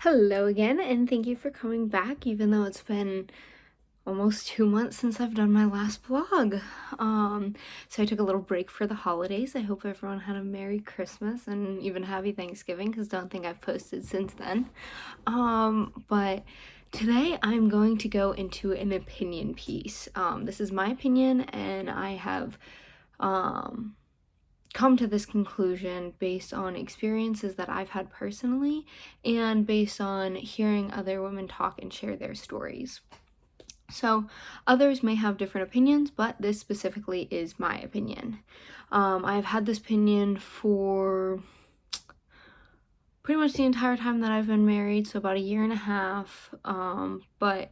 Hello again, and thank you for coming back, even though it's been almost 2 months since I've done my last vlog. So I took a little break for the holidays. I hope everyone had a Merry Christmas and even Happy Thanksgiving, because don't think I've posted since then. But today I'm going to go into an opinion piece. This is my opinion, and I have, come to this conclusion based on experiences that I've had personally and based on hearing other women talk and share their stories. So, others may have different opinions, but this specifically is my opinion. I've had this opinion for pretty much the entire time that I've been married, so about a year and a half. But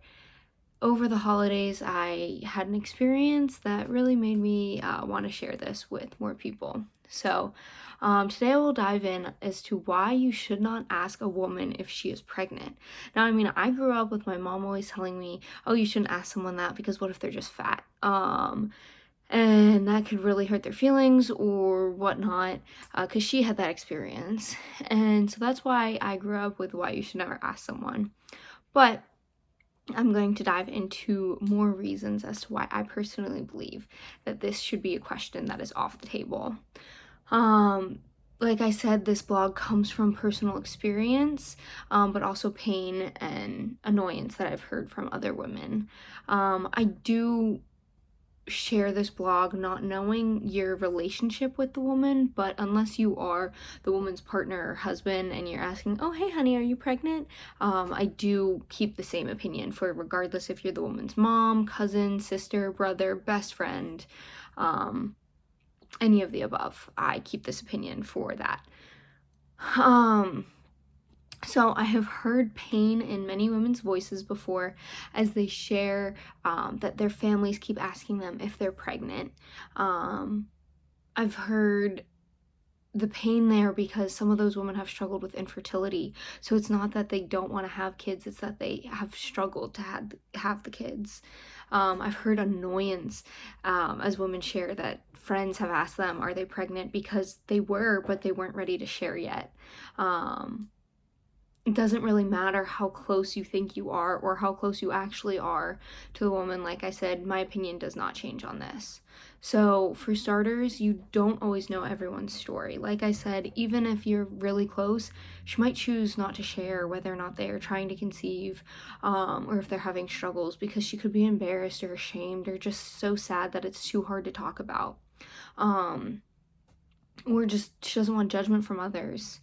over the holidays, I had an experience that really made me want to share this with more people. So, today I will dive in as to why you should not ask a woman if she is pregnant. Now, I mean, I grew up with my mom always telling me, oh, you shouldn't ask someone that because what if they're just fat? And that could really hurt their feelings or whatnot, because she had that experience. And so that's why I grew up with why you should never ask someone. But I'm going to dive into more reasons as to why I personally believe that this should be a question that is off the table. Like I said, this blog comes from personal experience, but also pain and annoyance that I've heard from other women. I do share this blog not knowing your relationship with the woman, but unless you are the woman's partner or husband and you're asking, oh hey honey, are you pregnant, I do keep the same opinion for regardless if you're the woman's mom, cousin, sister, brother, best friend, any of the above. I keep this opinion for that. So I have heard pain in many women's voices before as they share that their families keep asking them if they're pregnant. I've heard the pain there because some of those women have struggled with infertility. So it's not that they don't want to have kids, it's that they have struggled to have the kids. I've heard annoyance as women share that friends have asked them, are they pregnant, because they were, but they weren't ready to share yet. It doesn't really matter how close you think you are or how close you actually are to the woman. Like I said, my opinion does not change on this. So for starters, you don't always know everyone's story. Like I said, even if you're really close, she might choose not to share whether or not they are trying to conceive, or if they're having struggles, because she could be embarrassed or ashamed or just so sad that it's too hard to talk about. Or just she doesn't want judgment from others.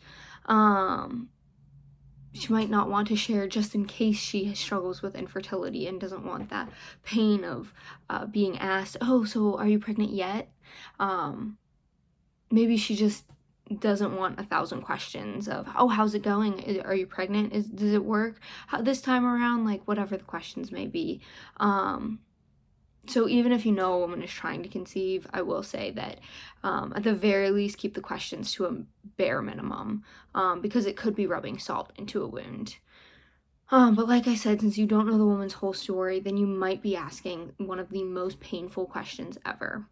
She might not want to share just in case she struggles with infertility and doesn't want that pain of being asked, oh, so are you pregnant yet? Maybe she just doesn't want 1,000 questions of, oh, how's it going? Are you pregnant? Does it work this time around? Like, whatever the questions may be. So even if you know a woman is trying to conceive, I will say that at the very least, keep the questions to a bare minimum, because it could be rubbing salt into a wound. But like I said, since you don't know the woman's whole story, then you might be asking one of the most painful questions ever.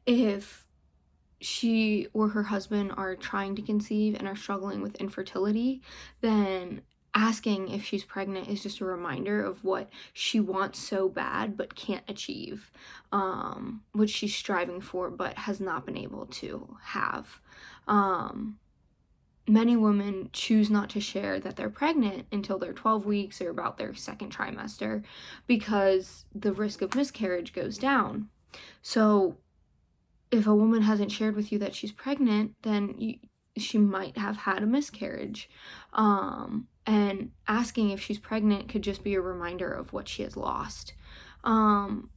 If she or her husband are trying to conceive and are struggling with infertility, then asking if she's pregnant is just a reminder of what she wants so bad but can't achieve, what she's striving for but has not been able to have. Many women choose not to share that they're pregnant until they're 12 weeks or about their second trimester because the risk of miscarriage goes down. So if a woman hasn't shared with you that she's pregnant, then she might have had a miscarriage. And asking if she's pregnant could just be a reminder of what she has lost. And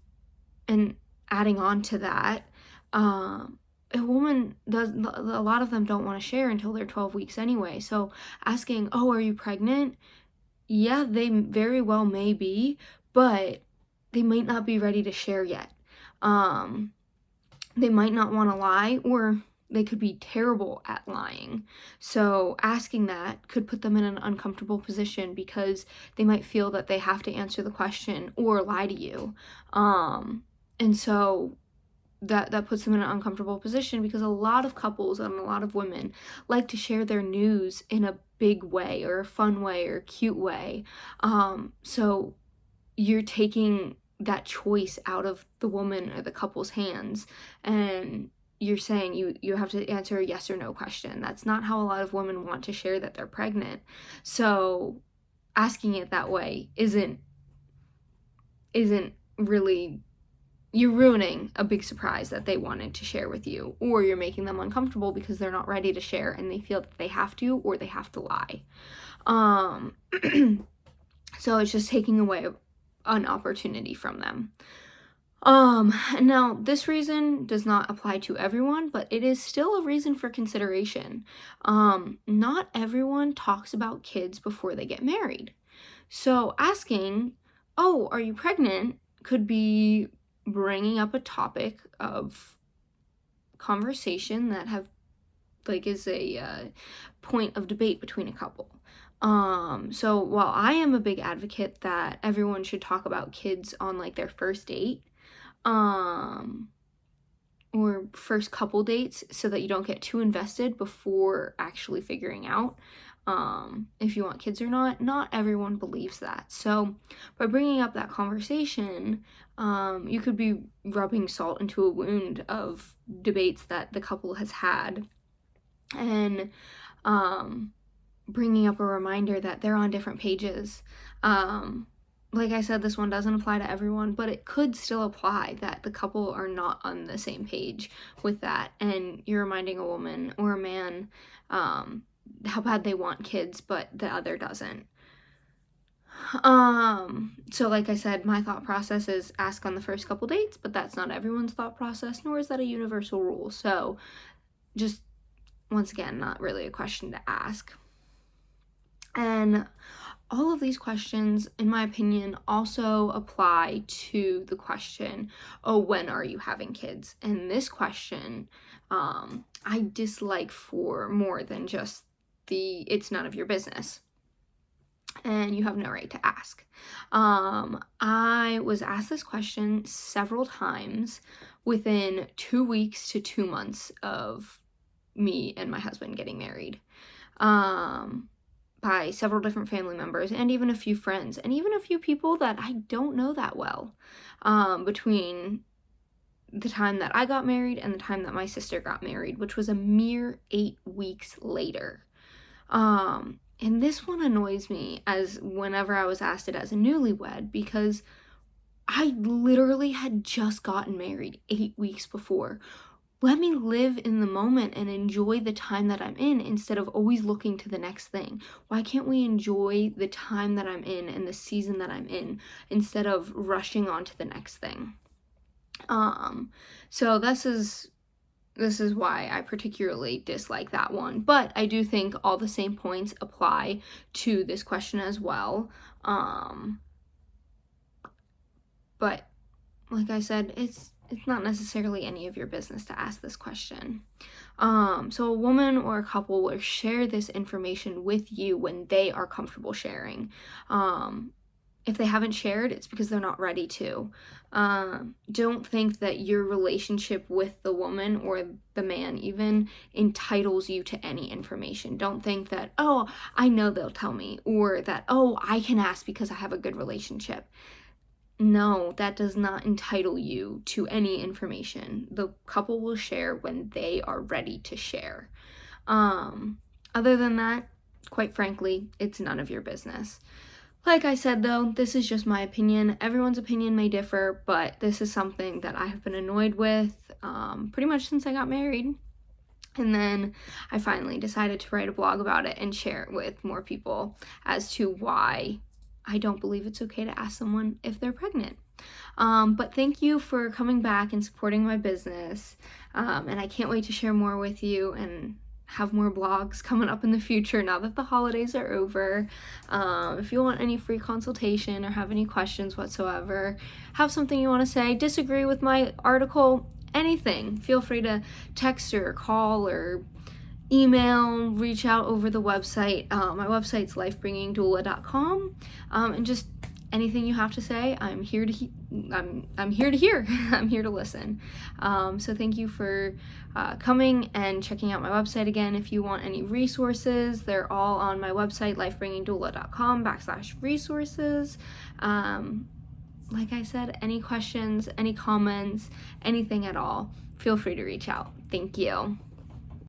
adding on to that, a lot of them don't want to share until they're 12 weeks anyway. So asking, oh, are you pregnant? Yeah, they very well may be, but they might not be ready to share yet. They might not want to lie, or they could be terrible at lying. So asking that could put them in an uncomfortable position because they might feel that they have to answer the question or lie to you. And so that puts them in an uncomfortable position because a lot of couples and a lot of women like to share their news in a big way or a fun way or a cute way. So you're taking that choice out of the woman or the couple's hands, and you're saying you have to answer a yes or no question. That's not how a lot of women want to share that they're pregnant. So asking it that way isn't really, you're ruining a big surprise that they wanted to share with you, or you're making them uncomfortable because they're not ready to share and they feel that they have to, or they have to lie. So it's just taking away an opportunity from them. Now this reason does not apply to everyone, but it is still a reason for consideration. Not everyone talks about kids before they get married. So asking, "Oh, are you pregnant?" could be bringing up a topic of conversation that is a point of debate between a couple. So while I am a big advocate that everyone should talk about kids on like their first date, or first couple dates, so that you don't get too invested before actually figuring out if you want kids or not everyone believes that. So by bringing up that conversation, you could be rubbing salt into a wound of debates that the couple has had, and bringing up a reminder that they're on different pages. Like I said, this one doesn't apply to everyone, but it could still apply that the couple are not on the same page with that, and you're reminding a woman or a man how bad they want kids, but the other doesn't. So like I said, my thought process is ask on the first couple dates, but that's not everyone's thought process, nor is that a universal rule. So just, once again, not really a question to ask. And all of these questions, in my opinion, also apply to the question, "Oh, when are you having kids?" And this question, I dislike for more than just it's none of your business and you have no right to ask. I was asked this question several times within 2 weeks to 2 months of me and my husband getting married, by several different family members and even a few friends and even a few people that I don't know that well, between the time that I got married and the time that my sister got married, which was a mere 8 weeks later. And this one annoys me as whenever I was asked it as a newlywed, because I literally had just gotten married 8 weeks before. Let me live in the moment and enjoy the time that I'm in instead of always looking to the next thing. Why can't we enjoy the time that I'm in and the season that I'm in instead of rushing on to the next thing? So this is why I particularly dislike that one. But I do think all the same points apply to this question as well. But like I said, it's not necessarily any of your business to ask this question. So a woman or a couple will share this information with you when they are comfortable sharing. If they haven't shared, it's because they're not ready to. Don't think that your relationship with the woman or the man even entitles you to any information. Don't think that, "Oh, I know they'll tell me," or that, "Oh, I can ask because I have a good relationship." No, that does not entitle you to any information. The couple will share when they are ready to share. Other than that, quite frankly, it's none of your business. Like I said, though, this is just my opinion. Everyone's opinion may differ, but this is something that I have been annoyed with pretty much since I got married. And then I finally decided to write a blog about it and share it with more people as to why I don't believe it's okay to ask someone if they're pregnant. But thank you for coming back and supporting my business. And I can't wait to share more with you and have more blogs coming up in the future now that the holidays are over. If you want any free consultation or have any questions whatsoever, have something you want to say, disagree with my article, anything, feel free to text or call or email, reach out over the website. My website's lifebringingdoula.com, and just anything you have to say, I'm here to I'm here to hear. I'm here to listen. So thank you for coming and checking out my website again. If you want any resources, they're all on my website, lifebringingdoula.com/resources. Like I said, any questions, any comments, anything at all, feel free to reach out. Thank you.